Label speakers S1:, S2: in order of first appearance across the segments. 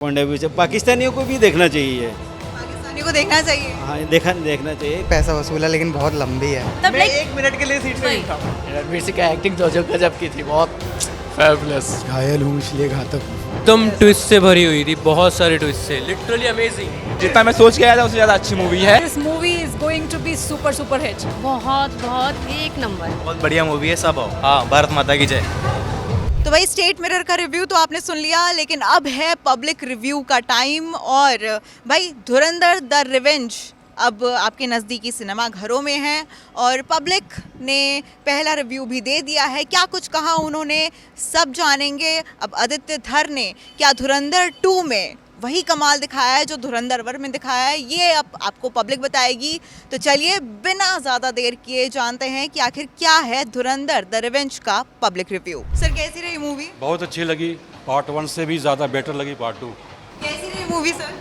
S1: Point of view से पाकिस्तानियों को भी देखना चाहिए।
S2: पाकिस्तानी को देखना चाहिए।
S1: हाँ देखना चाहिए।
S3: पैसा वसूला लेकिन बहुत लंबी है।
S2: तब
S4: मैं एक मिनट के लिए सीट से नहीं था। रणवीर सिंह का एक्टिंग तो जो गजब की थी, बहुत फैबुलस।
S5: घायल हूँ इसलिए घातक हूँ।
S6: एकदम ट्विस्ट से भरी हुई थी, बहुत सारे ट्विस्ट से, लिटरली अमेजिंग।
S4: जितना मैं सोच के आया था उससे ज़्यादा अच्छी मूवी है।
S2: This movie is going to be super hit.
S7: बहुत एक नंबर।
S8: बहुत बढ़िया मूवी है सब। हाँ, भारत माता की जय।
S2: तो भाई स्टेट मिरर का रिव्यू तो आपने सुन लिया, लेकिन अब है पब्लिक रिव्यू का टाइम। और भाई धुरंधर द रिवेंज अब आपके नज़दीकी सिनेमा घरों में है और पब्लिक ने पहला रिव्यू भी दे दिया है। क्या कुछ कहा उन्होंने सब जानेंगे। अब आदित्य धर ने क्या धुरंधर 2 में वही कमाल दिखाया है जो धुरंधर 1 में दिखाया है, ये अब आपको पब्लिक बताएगी। तो चलिए बिना ज़्यादा देर किए जानते हैं कि आखिर क्या है धुरंधर द रिवेंज का पब्लिक रिव्यू। सर कैसी रही मूवी?
S9: बहुत अच्छी लगी। पार्ट 1 से भी ज़्यादा बेटर लगी पार्ट 2।
S2: कैसी रही मूवी सर?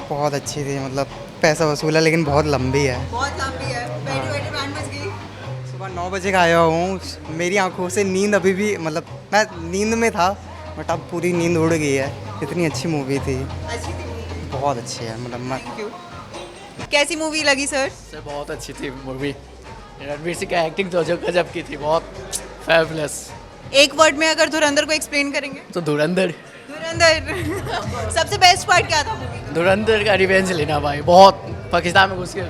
S3: बहुत अच्छी थी, मतलब पैसा वसूला लेकिन बहुत लंबी है।
S2: बहुत लंबी है। बैठी बैठी बैंड बज गई।
S3: सुबह 9 बजे का आया हूँ, मेरी आंखों से नींद अभी भी, मतलब मैं नींद में था बट अब पूरी नींद उड़ गई है। इतनी अच्छी मूवी थी।
S2: अच्छी थी मूवी।
S3: बहुत अच्छी है, मतलब मैं
S2: थैंक यू। कैसी मूवी लगी सर?
S4: सर बहुत अच्छी थी मूवी। रणवीर सिंह का एक्टिंग तो जो गजब की थी, बहुत फैबुलस।
S2: एक वर्ड में अगर धुरंधर को एक्सप्लेन करेंगे?
S4: तो धुरंधर
S2: सबसे बेस्ट पार्ट क्या था मूवी का?
S4: धुरंधर का रिवेंज लेना भाई, बहुत पाकिस्तान में घुस के।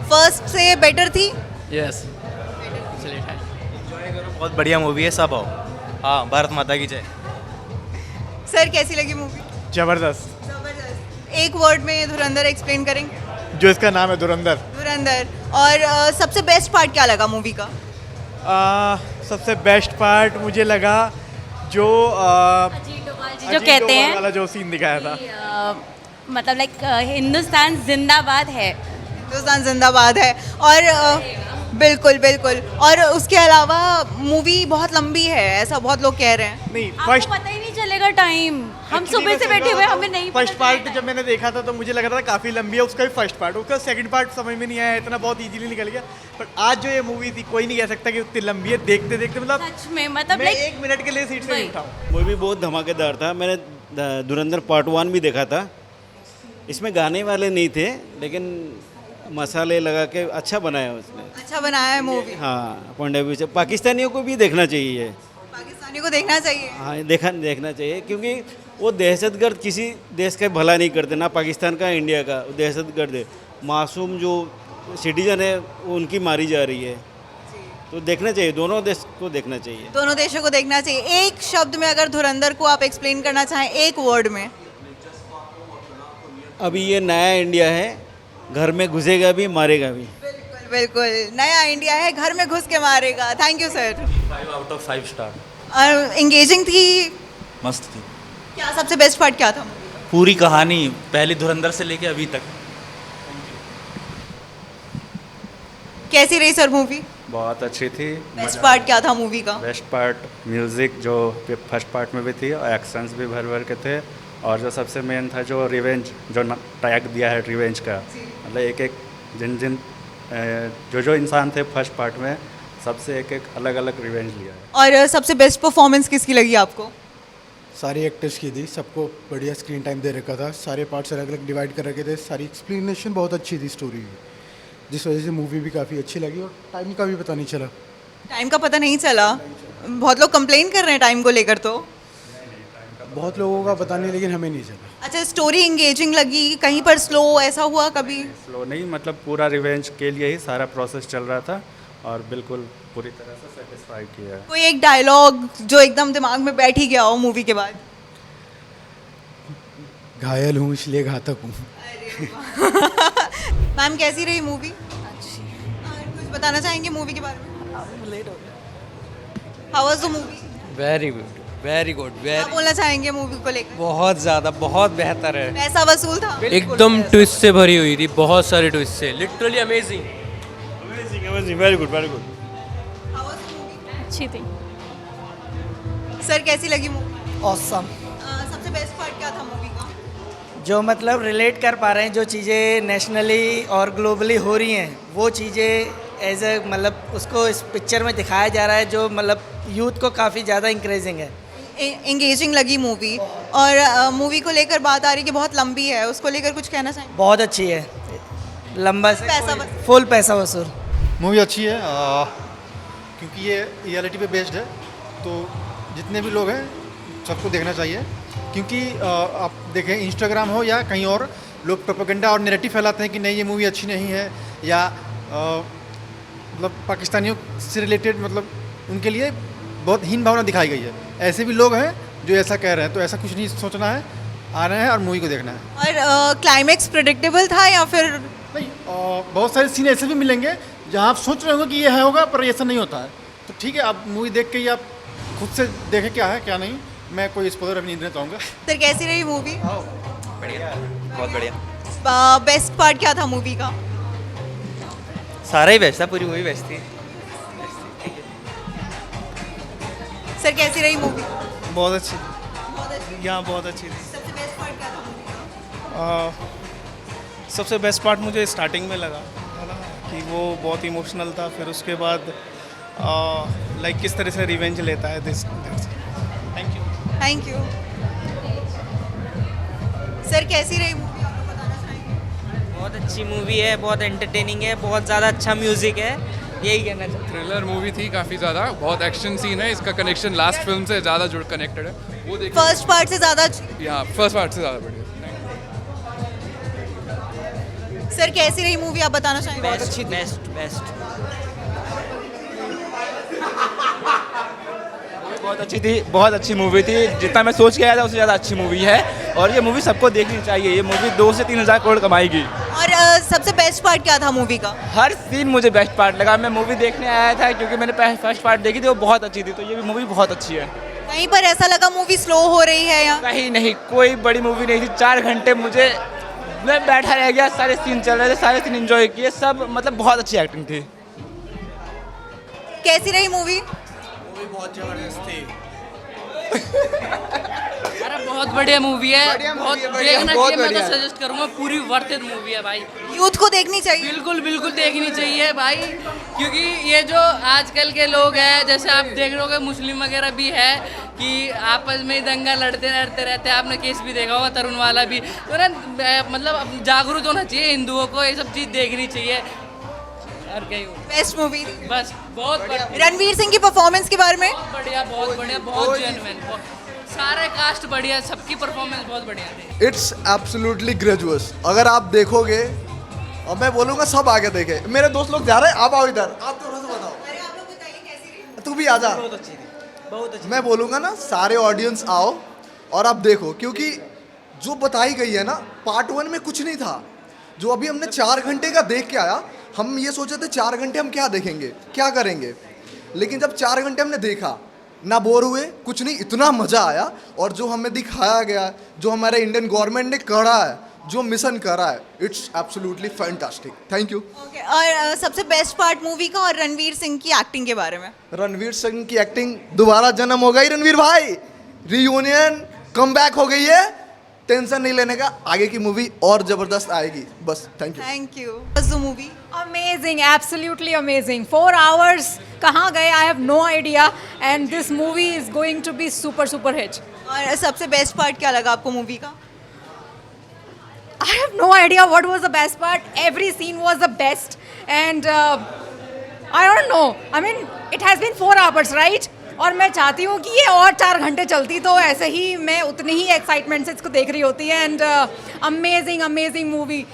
S2: फर्स्ट से बेटर थी।
S4: यस,
S8: बहुत बढ़िया मूवी है सब। हाँ, भारत माता की जय।
S2: सर कैसी लगी मूवी?
S4: जबरदस्त।
S2: जबरदस्त। एक वर्ड में धुरंधर एक्सप्लेन करेंगे?
S5: जो इसका नाम है धुरंधर।
S2: धुरंधर। और सबसे बेस्ट पार्ट क्या लगा मूवी का?
S5: सबसे बेस्ट पार्ट मुझे लगा जो
S7: जो कहते हैं
S5: वाला जो सीन दिखाया था।
S7: मतलब लाइक हिंदुस्तान जिंदाबाद है।
S2: हिंदुस्तान जिंदाबाद है। और बिल्कुल बिल्कुल। और उसके अलावा मूवी बहुत लंबी है, ऐसा बहुत लोग कह रहे हैं।
S5: नहीं,
S7: आपको पता ही नहीं चलेगा टाइम। हम सुबह से बैठे हुए, हमें नहीं
S5: फर्स्ट पार्ट जब मैंने देखा था तो मुझे लग रहा था काफ़ी लंबी है। उसका भी फर्स्ट पार्ट, उसका सेकंड पार्ट समझ में नहीं आया, इतना बहुत इजीली निकल गया। बट आज जो ये मूवी थी, कोई नहीं कह सकता कि उतनी लंबी है। देखते देखते मतलब
S7: सच में, मतलब
S5: मैं
S7: लाइक
S5: एक मिनट के लिए सीट से नहीं उठा हूँ।
S1: मूवी बहुत धमाकेदार था। मैंने धुरंधर पार्ट 1 भी देखा था। इसमें गाने वाले नहीं थे, लेकिन मसाले लगा के अच्छा बनाया उसने।
S2: अच्छा बनाया है मूवी।
S1: हाँ, पॉइंट ऑफ व्यू से पाकिस्तानियों को भी देखना चाहिए।
S2: पाकिस्तानियों को देखना चाहिए।
S1: हाँ देखना चाहिए, क्योंकि वो दहशतगर्द किसी देश का भला नहीं करते, ना पाकिस्तान का इंडिया का। दहशतगर्द है, मासूम जो सिटीजन है उनकी मारी जा रही है। तो देखना चाहिए, दोनों देश को देखना चाहिए।
S2: दोनों देशों को देखना चाहिए। एक शब्द में अगर धुरंधर को आप एक्सप्लेन करना चाहें, एक वर्ड में?
S1: अभी ये नया इंडिया है, घर में घुसेगा भी मारेगा भी।
S2: बिल्कुल बिल्कुल, नया इंडिया है, घर में घुस के मारेगा। Thank you sir.
S8: 5 out of 5 star.
S2: और एंगेजिंग थी।
S8: मस्त थी।
S2: क्या सबसे बेस्ट पार्ट क्या था मूवी का?
S8: पूरी कहानी पहली धुरंधर से लेके अभी तक।
S2: कैसी रही सर मूवी?
S10: बहुत अच्छी थी।
S2: बेस्ट पार्ट क्या था मूवी का?
S10: बेस्ट पार्ट म्यूज़िक जो फर्स्ट पार्ट में भी थी, और एक्शंस भी भर भर के थे। और जो सबसे मेन था जो रिवेंज, जो टैग दिया है रिवेंज का, मतलब एक एक जिन जो इंसान थे फर्स्ट पार्ट में, सबसे एक एक अलग अलग रिवेंज लिया है।
S2: और सबसे बेस्ट परफॉर्मेंस किसकी लगी आपको?
S5: सारी एक्टर्स की थी, सबको बढ़िया स्क्रीन टाइम दे रखा था। सारे पार्ट्स अलग अलग डिवाइड कर रखे थे। सारी एक्सप्लेनेशन बहुत अच्छी थी स्टोरी की, जिस वजह से मूवी भी काफ़ी अच्छी लगी। और टाइम का भी पता नहीं चला।
S2: टाइम का पता नहीं चला। बहुत लोग कंप्लेन कर रहे हैं टाइम को लेकर। तो
S5: बहुत लोगों का पता नहीं, लेकिन हमें नहीं चला।
S2: अच्छा, स्टोरी एंगेजिंग लगी, कहीं पर स्लो ऐसा हुआ कभी?
S10: स्लो नहीं, मतलब पूरा रिवेंज के लिए ही सारा प्रोसेस चल रहा था, और बिल्कुल पूरी तरह से सेटिस्फाई किया है।
S2: कोई एक डायलॉग जो एकदम दिमाग में बैठ ही गया हो मूवी के बाद?
S5: घायल हूँ इसलिए घातक हूँ।
S2: मैम कैसी रही मूवी? अच्छी। कुछ बताना चाहेंगे मूवी के बारे में? लेट हो गया। How was the movie?
S6: Very good, very good,
S2: क्या बोलना चाहेंगे मूवी को लेकर?
S6: बहुत ज़्यादा, बहुत बेहतर है।
S2: पैसा वसूल था।
S6: एकदम ट्विस्ट से भरी हुई थी, बहुत सारे ट्विस्ट से, literally amazing.
S1: Very good, very good.
S2: How was the movie?
S7: अच्छी थी।
S2: सर कैसी लगी मूवी?
S3: ऑसम।
S2: सबसे बेस्ट पार्ट क्या था मूवी का?
S3: जो मतलब रिलेट कर पा रहे हैं, जो चीज़ें नेशनली और ग्लोबली हो रही हैं, वो चीज़ें एज ए मतलब उसको इस पिक्चर में दिखाया जा रहा है, जो मतलब यूथ को काफ़ी ज़्यादा इंकरेजिंग है।
S2: एंगेजिंग लगी मूवी, और मूवी को लेकर बात आ रही कि बहुत लंबी है, उसको लेकर कुछ कहना चाहेंगे?
S3: बहुत अच्छी है, लंबा से
S2: पैसा
S3: फुल पैसा वसूल।
S5: मूवी अच्छी है क्योंकि ये रियलिटी पे बेस्ड है, तो जितने भी लोग हैं सबको देखना चाहिए। क्योंकि आप देखें इंस्टाग्राम हो या कहीं और, लोग प्रोपेगेंडा और नैरेटिव फैलाते हैं कि नहीं ये मूवी अच्छी नहीं है, या मतलब पाकिस्तानियों से रिलेटेड, मतलब उनके लिए बहुत हीन भावना दिखाई गई है। ऐसे भी लोग हैं जो ऐसा कह रहे हैं, तो ऐसा कुछ नहीं सोचना है, आना है और मूवी को देखना है।
S2: और क्लाइमैक्स प्रेडिक्टेबल था या फिर?
S5: नहीं, बहुत सारे सीन ऐसे भी मिलेंगे जहाँ आप सोच रहे होंगे कि ये है होगा, पर ऐसा नहीं होता है। तो ठीक है, आप मूवी देख के ही आप खुद से देखें क्या है क्या नहीं। मैं कोई स्पॉइलर अभी नहीं देना चाहूँगा।
S2: सर कैसी रही मूवी?
S8: बढ़िया, बहुत बढ़िया।
S2: बेस्ट पार्ट क्या था मूवी का?
S8: सारा ही बेस्ट था, पूरी मूवी बेस्ट थी।
S2: सर कैसी रही मूवी?
S1: बहुत अच्छी, यहाँ बहुत अच्छी थी।
S2: सबसे बेस्ट पार्ट क्या था मूवी का?
S1: सबसे बेस्ट पार्ट मुझे स्टार्टिंग में लगा है ना, कि वो बहुत इमोशनल था। फिर उसके बाद लाइक किस तरह से रिवेंज लेता है this. Thank you.
S2: Thank you. Sir कैसी रही मूवी, आप लोग बताना चाहेंगे?
S3: बहुत अच्छी मूवी है, बहुत एंटरटेनिंग है, बहुत ज़्यादा अच्छा म्यूज़िक है, यही कहना चाहता हूँ।
S9: थ्रिलर मूवी थी काफ़ी ज़्यादा, बहुत एक्शन सीन है, इसका कनेक्शन लास्ट फिल्म से ज़्यादा जुड़ कनेक्टेड है, वो देखिए।
S2: फर्स्ट पार्ट से ज़्यादा अच्छी?
S9: यहाँ फर्स्ट पार्ट से ज़्यादा बढ़िया।
S2: सर कैसी रही मूवी, आप बताना चाहेंगे?
S3: Best best best.
S8: बहुत अच्छी थी, बहुत अच्छी मूवी थी। जितना मैं सोच के आया था उससे ज़्यादा अच्छी मूवी है, और ये मूवी सबको देखनी चाहिए। ये मूवी 2 से 3 हज़ार करोड़ कमाएगी।
S2: और सबसे बेस्ट पार्ट क्या था मूवी का?
S8: हर सीन मुझे बेस्ट पार्ट लगा। मैं मूवी देखने आया था क्योंकि मैंने फर्स्ट पार्ट देखी थी, वो बहुत अच्छी थी, तो ये भी मूवी बहुत अच्छी है।
S2: कहीं पर ऐसा लगा मूवी स्लो हो रही है या?
S8: कहीं नहीं, कोई बड़ी मूवी नहीं थी। 4 घंटे मैं बैठा रह गया, सारे सीन चल रहे थे, सारे सीन एंजॉय किए, सब मतलब बहुत अच्छी एक्टिंग थी।
S2: कैसी रही मूवी?
S8: बहुत जबरदस्त थी।
S7: अरे बहुत बढ़िया मूवी है, बहुत देखना चाहिए। मैं तो सजेस्ट करूंगा, पूरी वर्थ इट मूवी है भाई।
S2: यूथ को देखनी चाहिए?
S7: बिल्कुल बिल्कुल देखनी चाहिए भाई, क्योंकि ये जो आजकल के लोग हैं, जैसे आप देख रहे होगे मुस्लिम वगैरह भी है कि आपस में दंगा लड़ते रहते हैं। आपने केस भी देखा होगा तरुण वाला भी, तो ना मतलब जागरूक होना चाहिए हिंदुओं को, ये सब चीज़ देखनी चाहिए। और क्या ही हो,
S2: बेस्ट मूवी
S7: बस बहुत बढ़िया।
S2: रणवीर सिंह की परफॉर्मेंस के बारे में?
S7: बहुत बढ़िया, बहुत जेन्युइन, सारे कास्ट बढ़िया, सबकी परफॉर्मेंस बहुत बढ़िया थी।
S11: It's absolutely gracious. अगर आप देखोगे, और मैं बोलूँगा सब आगे देखे। मेरे दोस्त लोग जा रहे हैं, आप आओ इधर, आप थोड़ा सा बताओ।
S2: अरे आप लोग बताइए कैसी रही?
S11: तू भी आजा।
S3: बहुत अच्छी थी, बहुत अच्छी।
S11: मैं बोलूँगा ना, सारे ऑडियंस आओ और आप देखो, क्योंकि जो बताई गई है ना, पार्ट 1 में कुछ नहीं था। जो अभी हमने 4 घंटे का देख के आया, हम ये सोचे थे 4 घंटे हम क्या देखेंगे, क्या करेंगे, लेकिन जब 4 घंटे हमने देखा ना, बोर हुए कुछ नहीं, इतना मज़ा आया। और जो हमें दिखाया गया, जो हमारे इंडियन गवर्नमेंट ने करा है, जो मिशन करा है, it's absolutely fantastic. Thank you.
S2: Okay, और सबसे बेस्ट पार्ट मूवी का और रणवीर सिंह की एक्टिंग के बारे में?
S11: रणवीर सिंह की एक्टिंग, दोबारा जन्म हो गई रणवीर भाई, रीयूनियन कम बैक हो गई है, टेंशन नहीं लेने का, आगे की मूवी और जबरदस्त आएगी। बस थैंक यू।
S2: Thank you. बस the movie
S7: amazing, absolutely amazing. 4 hours कहाँ गए, I have no idea, and this movie is going to be super hit.
S2: और सबसे बेस्ट पार्ट क्या लगा आपको मूवी का?
S7: I have no idea what was the best part. Every scene was the best, and I don't know. I mean, it has been 4 hours, right? और मैं चाहती हूँ कि ये और 4 घंटे चलती, तो ऐसे ही मैं उतनी ही एक्साइटमेंट से इसको देख रही होती है। And amazing movie.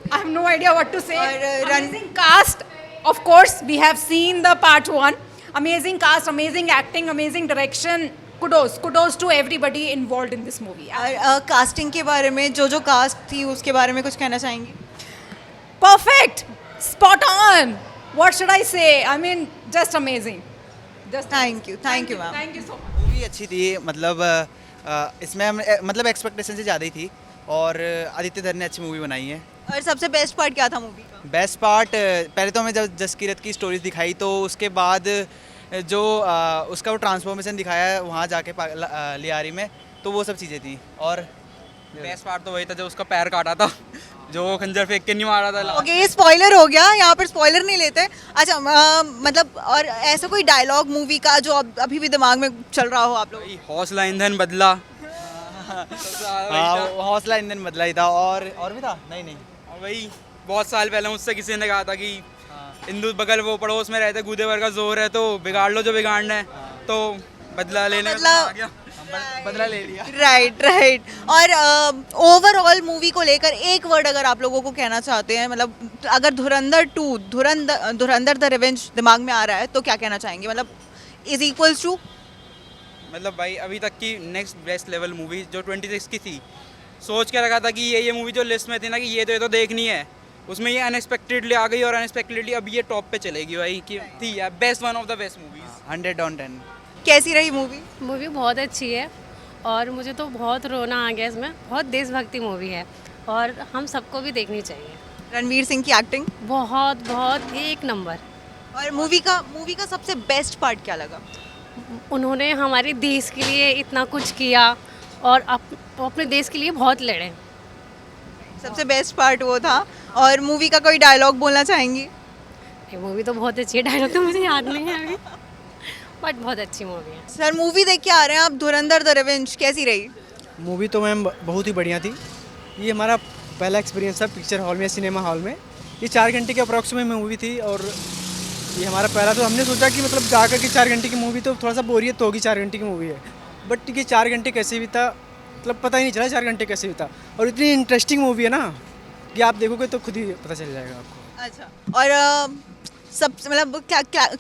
S7: I have no idea what to say. Amazing cast, of course. We have seen the part 1. Amazing cast, amazing acting, amazing direction. Kudos to everybody involved in this movie.
S2: और casting के बारे में, जो cast थी उसके बारे में कुछ कहना चाहेंगी?
S7: Perfect, spot on. What should I say? I mean, just amazing. Just
S2: thank you ma'am.
S7: Thank you so much.
S3: Movie अच्छी थी, मतलब इसमें हम मतलब एक्सपेक्टेशन से ज़्यादा ही थी, और आदित्य धर ने अच्छी मूवी बनाई है।
S2: और सबसे बेस्ट पार्ट क्या था मूवी का?
S3: बेस्ट पार्ट, पहले तो हमें जब जसकीरत की स्टोरीज दिखाई, तो उसके बाद जो उसका वो ट्रांसफॉर्मेशन दिखाया है वहाँ जाके लियारी में, तो वो सब चीज़ें थी। और बेस्ट पार्ट तो वही था जो उसका पैर काटा था,
S8: जो वो खंजर फेंक के नहीं मारा था
S2: ओके, ये स्पॉइलर हो गया, यहाँ पर स्पॉइलर नहीं लेते। अच्छा मतलब और ऐसा कोई डायलॉग मूवी का जो अभी भी दिमाग में चल रहा हो आप लोग?
S8: हौसला ईंधन बदला। हौसला ईंधन बदला ही था, और भी था। नहीं वही बहुत साल पहले मुझसे किसी ने कहा था कि हिंदू बगल वो पड़ोस में रहते, गूदे भर का जोर है, तो बिगाड़ लो जो बिगाड़ना है, तो बदला लेने बदला ले लिया।
S2: राइट। और ओवरऑल मूवी को लेकर एक वर्ड अगर आप लोगों को कहना चाहते हैं, मतलब अगर धुरंधर द रिवेंज दिमाग में आ रहा है तो क्या कहना चाहेंगे? मतलब इज इक्वल्स टू,
S8: मतलब भाई अभी तक की नेक्स्ट बेस्ट लेवल मूवी जो 26 की थी, सोच के रखा था कि ये मूवी जो लिस्ट में थी ना कि ये तो देखनी है, उसमें ये अनएक्सपेक्टेडली आ गई और अनएक्सपेक्टेडली अब ये टॉप पे चलेगी भाई कि थी यार best, one of the best movies, 100 on 10।
S2: कैसी रही मूवी?
S12: मूवी बहुत अच्छी है और मुझे तो बहुत रोना आ गया इसमें। बहुत देशभक्ति मूवी है और हम सबको भी देखनी चाहिए।
S2: रणवीर सिंह की एक्टिंग
S12: बहुत एक नंबर।
S2: और मूवी का सबसे बेस्ट पार्ट क्या लगा?
S12: उन्होंने हमारे देश के लिए इतना कुछ किया और अपने देश के लिए बहुत लड़े।
S2: सबसे बेस्ट पार्ट वो था। और मूवी का कोई डायलॉग बोलना चाहेंगी?
S12: ये मूवी तो बहुत अच्छी है, डायलॉग तो मुझे याद नहीं है अभी, बट बहुत अच्छी मूवी है।
S2: सर मूवी देख के आ रहे हैं आप, धुरंधर द रिवेंज, कैसी रही?
S3: मूवी तो मैम बहुत ही बढ़िया थी। ये हमारा पहला एक्सपीरियंस था पिक्चर हॉल में, सिनेमा हॉल में। ये 4 घंटे के अप्रॉक्सीमेट मूवी थी और ये हमारा पहला, तो हमने सोचा कि मतलब जाकर के 4 घंटे की मूवी तो थोड़ा सा बोरियत तो होगी, 4 घंटे की मूवी है, बट ये 4 घंटे कैसे भी था, मतलब पता ही नहीं चला 4 घंटे कैसे भी था। और इतनी इंटरेस्टिंग मूवी है ना कि आप देखोगे तो खुद ही पता चल जाएगा आपको।
S2: अच्छा, और सब मतलब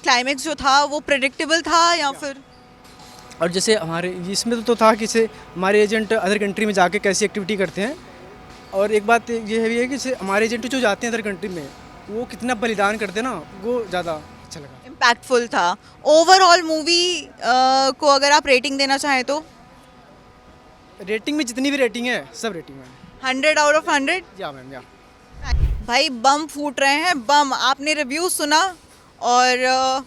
S2: क्लाइमेक्स जो था वो प्रेडिक्टेबल था या फिर?
S3: और जैसे हमारे इसमें तो था कि जैसे हमारे एजेंट अदर कंट्री में जाके कैसी एक्टिविटी करते हैं, और एक बात ये है कि जैसे हमारे एजेंट जो जाते हैं अदर कंट्री में वो कितना बलिदान करते हैं ना, वो ज़्यादा अच्छा लगा,
S2: इम्पैक्टफुल था। ओवरऑल मूवी को अगर आप रेटिंग देना चाहें तो?
S3: रेटिंग में जितनी भी रेटिंग है सब रेटिंग में
S2: 100 आउट ऑफ 100?
S3: या मैम या।
S2: भाई बम फूट रहे हैं, बम। आपने रिव्यू सुना और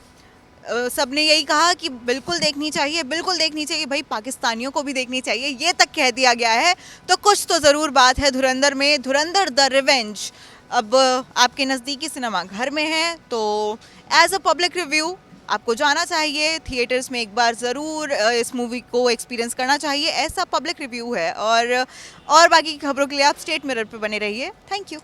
S2: सब ने यही कहा कि बिल्कुल देखनी चाहिए, बिल्कुल देखनी चाहिए भाई, पाकिस्तानियों को भी देखनी चाहिए, ये तक कह दिया गया है। तो कुछ तो ज़रूर बात है धुरंधर में। धुरंधर द रिवेंज अब आपके नज़दीकी सिनेमा घर में है, तो एज अ पब्लिक रिव्यू आपको जाना चाहिए थिएटर्स में, एक बार ज़रूर इस मूवी को एक्सपीरियंस करना चाहिए। ऐसा पब्लिक रिव्यू है। और बाकी की खबरों के लिए आप स्टेट मिरर पे बने रहिए। Thank you.